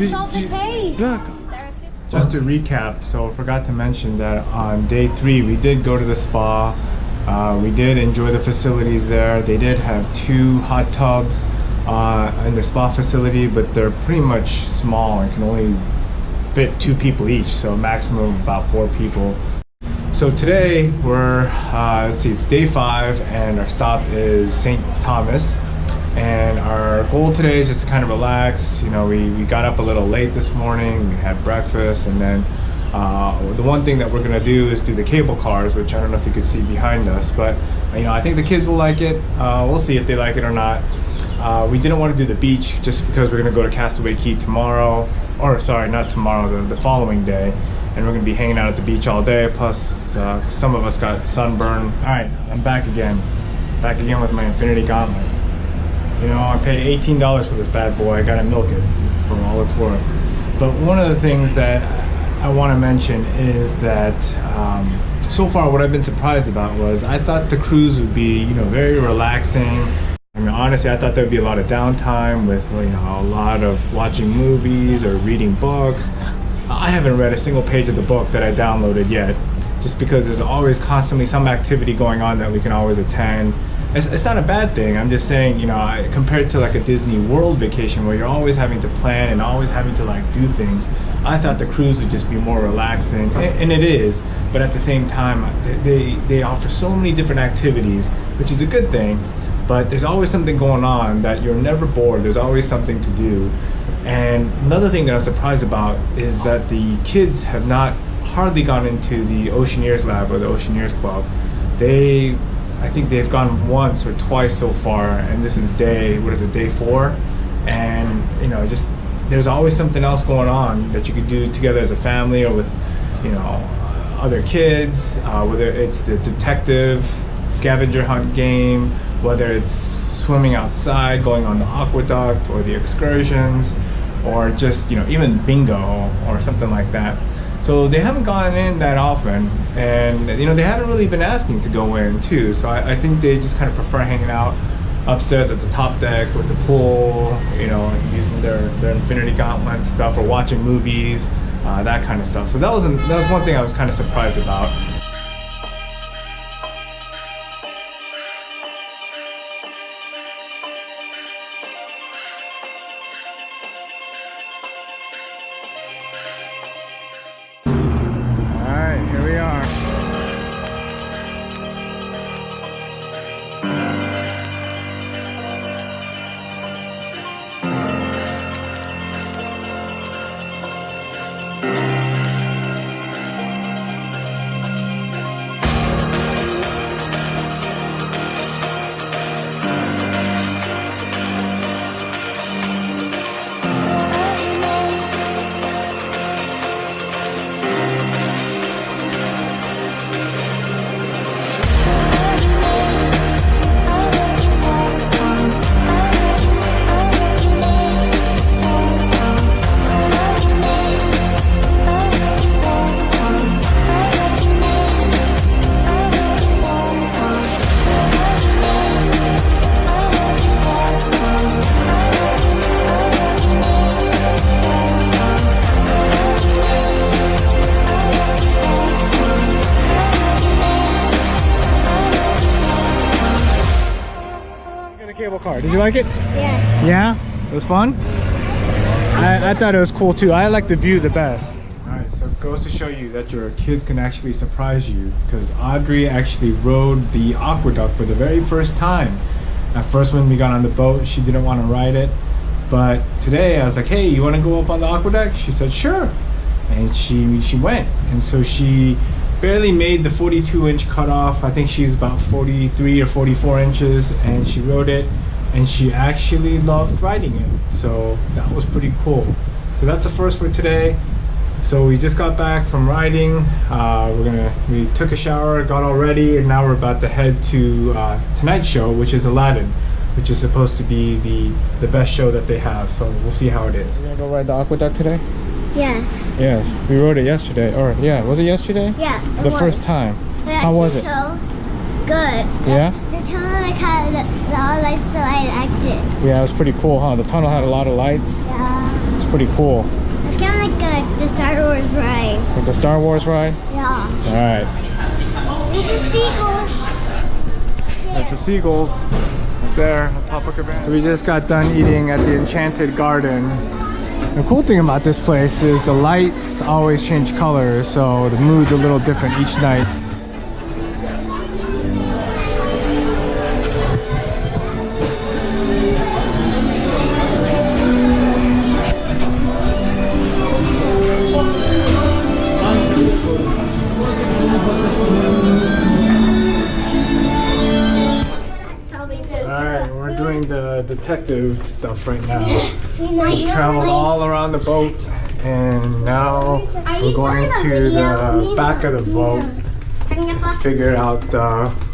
sold the case. Look. Just to recap, so I forgot to mention that on day 3 we did go to the spa. We did enjoy the facilities there. They did have 2 hot tubs in the spa facility, but they're pretty much small and can only fit 2 people each, so a maximum of about 4 people. So today we're, let's see, it's day 5 and our stop is St. Thomas. And our goal today is just to kind of relax. You know, we got up a little late this morning, we had breakfast, and then the one thing that we're gonna do is do the cable cars, which I don't know if you could see behind us, but you know, I think the kids will like it. We'll see if they like it or not. We didn't want to do the beach just because we're gonna go to Castaway Cay tomorrow, or sorry, not tomorrow, the following day, and we're gonna be hanging out at the beach all day. Plus, some of us got sunburn. All right, I'm back again with my Infinity Gauntlet. You know, I paid $18 for this bad boy. I gotta milk it for all it's worth. But one of the things that I want to mention is that so far what I've been surprised about was I thought the cruise would be, you know, very relaxing. I mean, honestly, I thought there'd be a lot of downtime with, you know, a lot of watching movies or reading books. I haven't read a single page of the book that I downloaded yet, just because there's always constantly some activity going on that we can always attend. It's not a bad thing. I'm just saying, you know, compared to like a Disney World vacation where you're always having to plan and always having to like do things, I thought the cruise would just be more relaxing, and it is. But at the same time, they offer so many different activities, which is a good thing. But there's always something going on that you're never bored. There's always something to do. And another thing that I'm surprised about is that the kids have not hardly gone into the Oceaneers lab or the Oceaneers club. I think they've gone once or twice so far, and this is day 4, and you know, just there's always something else going on that you could do together as a family or with, you know, other kids, whether it's the detective scavenger hunt game, whether it's swimming outside, going on the Aqueduct or the excursions, or just, you know, even bingo or something like that. So they haven't gone in that often, and you know, they haven't really been asking to go in too. So I think they just kind of prefer hanging out upstairs at the top deck with the pool, you know, and using their Infinity Gauntlet stuff or watching movies, that kind of stuff. So that was one thing I was kind of surprised about. Car. Did you like it? Yes. Yeah? It was fun? I thought it was cool too. I like the view the best. Alright, so it goes to show you that your kids can actually surprise you, because Audrey actually rode the Aqueduct for the very first time. At first when we got on the boat, she didn't want to ride it. But today I was like, hey, you want to go up on the Aqueduct? She said, sure. And she went. And so she barely made the 42-inch cutoff. I think she's about 43 or 44 inches, and she rode it, and she actually loved riding it. So that was pretty cool. So that's the first for today. So we just got back from riding. We took a shower, got all ready, and now we're about to head to tonight's show, which is Aladdin, which is supposed to be the best show that they have. So we'll see how it is. We're gonna go ride the Aqueduct today? Yes. Yes, we rode it yesterday. Or yeah, was it yesterday? Yes, it the was. first time. Yeah, how was it? So good. Yeah? The tunnel had a lot of lights, so I liked it. Yeah, it was pretty cool, huh? The tunnel had a lot of lights. Yeah. It's pretty cool. It's kind of like the Star Wars ride. It's a Star Wars ride? Yeah. All right. There's the seagulls. There's the seagulls right there on top of Cabana. So we just got done eating at the Enchanted Garden. The cool thing about this place is the lights always change colors, so the mood's a little different each night. Alright, we're doing the detective stuff right now. We traveled all around the boat and now we're going to the back of the boat to figure out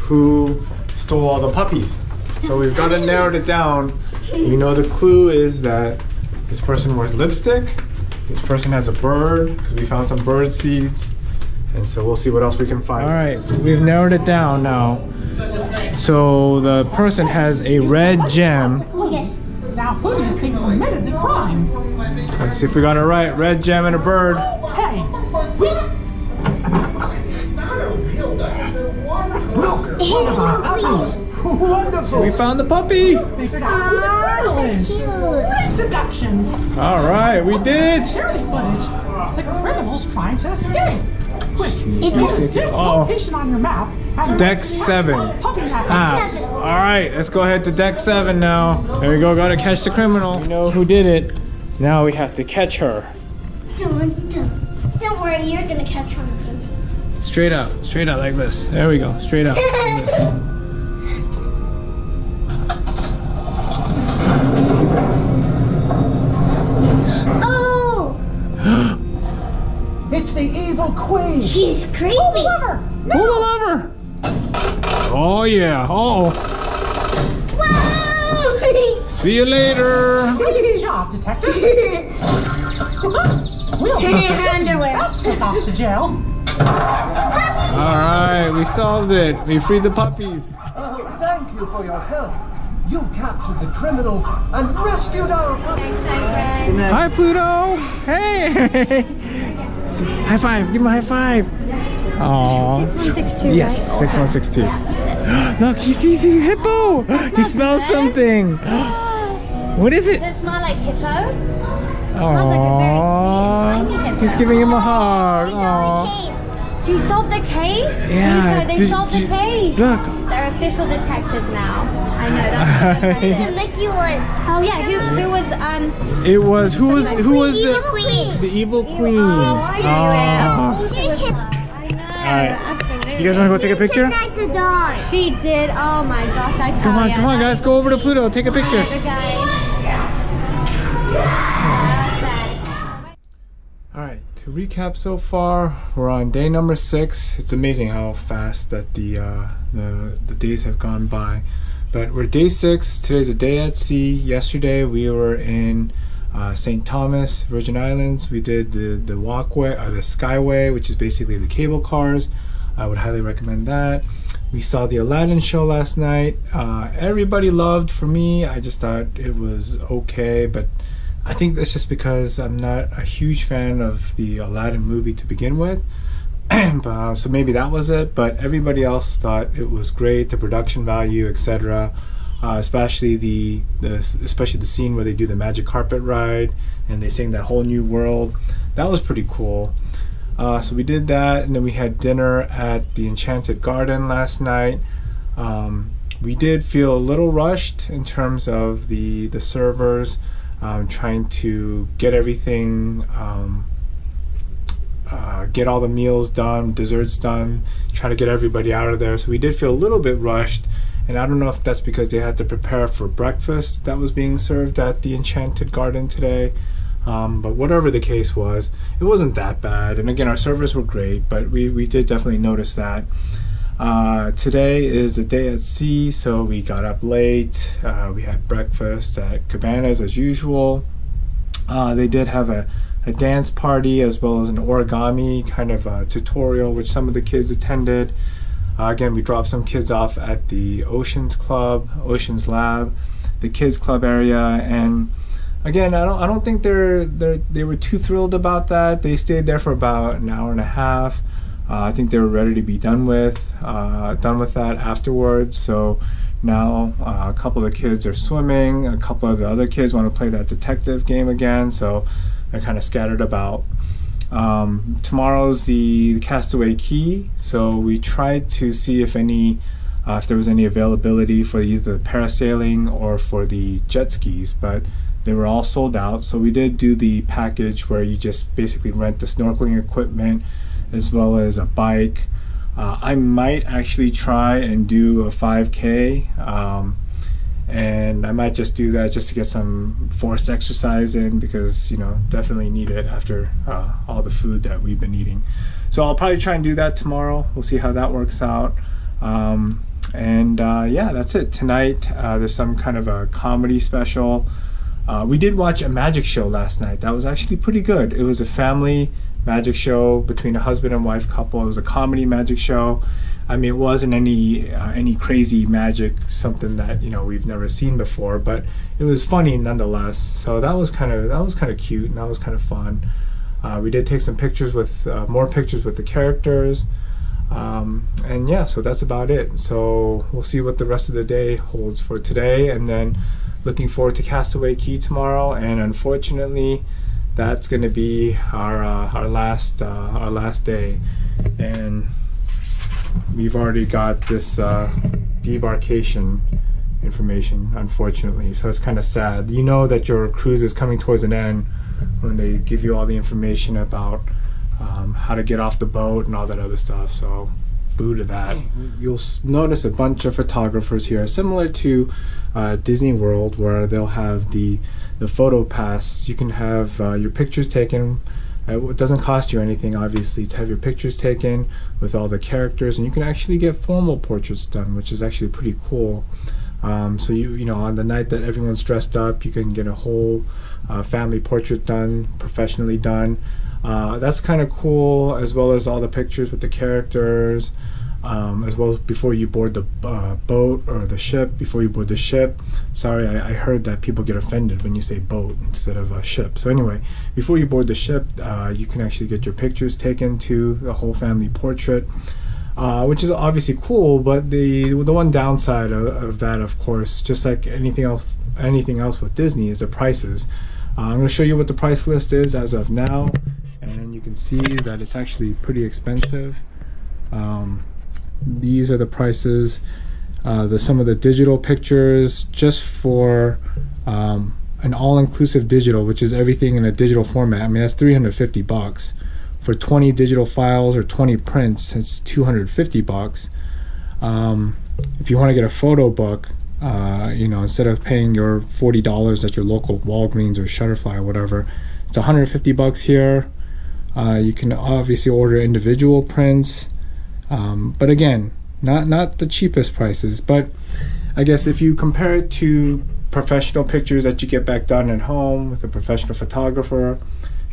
who stole all the puppies. So we've got to narrow it down. We know the clue is that this person wears lipstick, this person has a bird, because we found some bird seeds, and so we'll see what else we can find. Alright, we've narrowed it down now. So the person has a red gem. Yes. Now, who do you think committed the crime? Let's see if we got it right. Red gem and a bird. Hey, wonderful. We found the puppy. Figured out who the criminal That's is. cute. Great deduction. All right, we did it. Security footage. The criminal's trying to escape. Quick, It's this Uh-oh. location on your map. has Deck a 7. puppy hat. Passed. All right, let's go ahead to deck 7 now. There we go. Got to catch the criminal. We know who did it. Now we have to catch her. Don't worry, you're gonna catch one of them. Straight up like this. There we go. Straight up. Like this. Oh! It's the evil queen. She's creepy. Pull the lever. Pull the lever. Oh yeah. Oh. Whoa! See you later. Good job, detective. We'll Her underwear. I'll take off to jail. All right, we solved it. We freed the puppies. Thank you for your help. You captured the criminal and rescued our puppy. Hi, Pluto. Hey. High five. Give him a high five. Aww. 6162. Yes, 6162. Look, he sees a hippo. He smells something. What is it? Does it smell like hippo? Aww. He's giving him a hug. Aww. You solved the case? Yeah. Pluto, they solved the case. Look. They're official detectives now. I know, that's so impressive. Make you one. Oh yeah, who was It was who was Evil the queen. evil queen? I Aw. know. She I know, absolutely. You guys want to go take a picture? like the dog. She did. Oh my gosh, I tell you. Come on, guys, go over to Pluto, take a picture. The guys. All right, to recap so far, we're on day number 6. It's amazing how fast that the days have gone by. But we're day 6. Today's a day at sea. Yesterday we were in St. Thomas, Virgin Islands. We did the walkway, or the Skyway, which is basically the cable cars. I would highly recommend that. We saw the Aladdin show last night. Everybody loved. For me, I just thought it was okay, but I think that's just because I'm not a huge fan of the Aladdin movie to begin with. So maybe that was it, but everybody else thought it was great, the production value, etc. Especially the scene where they do the magic carpet ride and they sing that whole new world. That was pretty cool. So we did that, and then we had dinner at the Enchanted Garden last night. We did feel a little rushed in terms of the servers trying to get everything, get all the meals done, desserts done, try to get everybody out of there. So we did feel a little bit rushed, and I don't know if that's because they had to prepare for breakfast that was being served at the Enchanted Garden today. But whatever the case was, it wasn't that bad. And again, our servers were great, but we did definitely notice that. Today is a day at sea, so we got up late. We had breakfast at Cabanas as usual. They did have a dance party as well as an origami kind of tutorial, which some of the kids attended. Again, we dropped some kids off at the Oceans Lab, the kids club area, and again, I don't think they were too thrilled about that. They stayed there for about an hour and a half. I think they were ready to be done with that afterwards. So now a couple of the kids are swimming. A couple of the other kids want to play that detective game again. So they're kind of scattered about. Tomorrow's the Castaway Key. So we tried to see if there was any availability for either parasailing or for the jet skis, but they were all sold out. So we did do the package where you just basically rent the snorkeling equipment as well as a bike. I might actually try and do a 5K, and I might just do that just to get some forced exercise in, because definitely need it after all the food that we've been eating. So I'll probably try and do that tomorrow. We'll see how that works out. Yeah, that's it. Tonight there's some kind of a comedy special. We did watch a magic show last night. That was actually pretty good. It was a family magic show between a husband and wife couple. It was a comedy magic show. I mean, it wasn't any crazy magic, something that we've never seen before, but it was funny nonetheless. So that was kind of cute, and that was kind of fun. We did take some pictures with more pictures with the characters. And yeah, so that's about it. So we'll see what the rest of the day holds for today, and then looking forward to Castaway Key tomorrow. And unfortunately, that's going to be our last day, and we've already got this debarkation information, unfortunately. So it's kind of sad. You know that your cruise is coming towards an end when they give you all the information about how to get off the boat and all that other stuff. So boo to that. You'll notice a bunch of photographers here, similar to Disneyworld, where they'll have the Photopass. You can have your pictures taken. It doesn't cost you anything, obviously, to have your pictures taken with all the characters, and you can actually get formal portraits done, which is actually pretty cool. So you know, on the night that everyone's dressed up, you can get a whole family portrait done, professionally done. That's kind of cool, as well as all the pictures with the characters, as well as before you board the boat or the ship. Before you board the ship, sorry, I heard that people get offended when you say boat instead of a ship. So anyway, before you board the ship, you can actually get your pictures taken to the whole family portrait, which is obviously cool. But the one downside of that, of course, just like anything else with Disney, is the prices. I'm going to show you what the price list is as of now, and you can see that it's actually pretty expensive. These are the prices. Some of the digital pictures, just for an all-inclusive digital, which is everything in a digital format. I mean, that's $350. For 20 digital files or 20 prints, it's $250. If you want to get a photo book, you know, instead of paying your $40 at your local Walgreens or Shutterfly or whatever, it's $150 here. You can obviously order individual prints, but again, not the cheapest prices. But I guess if you compare it to professional pictures that you get back done at home with a professional photographer,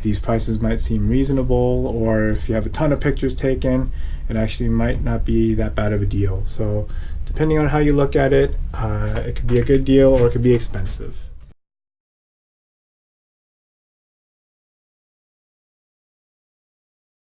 these prices might seem reasonable. Or if you have a ton of pictures taken, it actually might not be that bad of a deal. So depending on how you look at it, it could be a good deal or it could be expensive.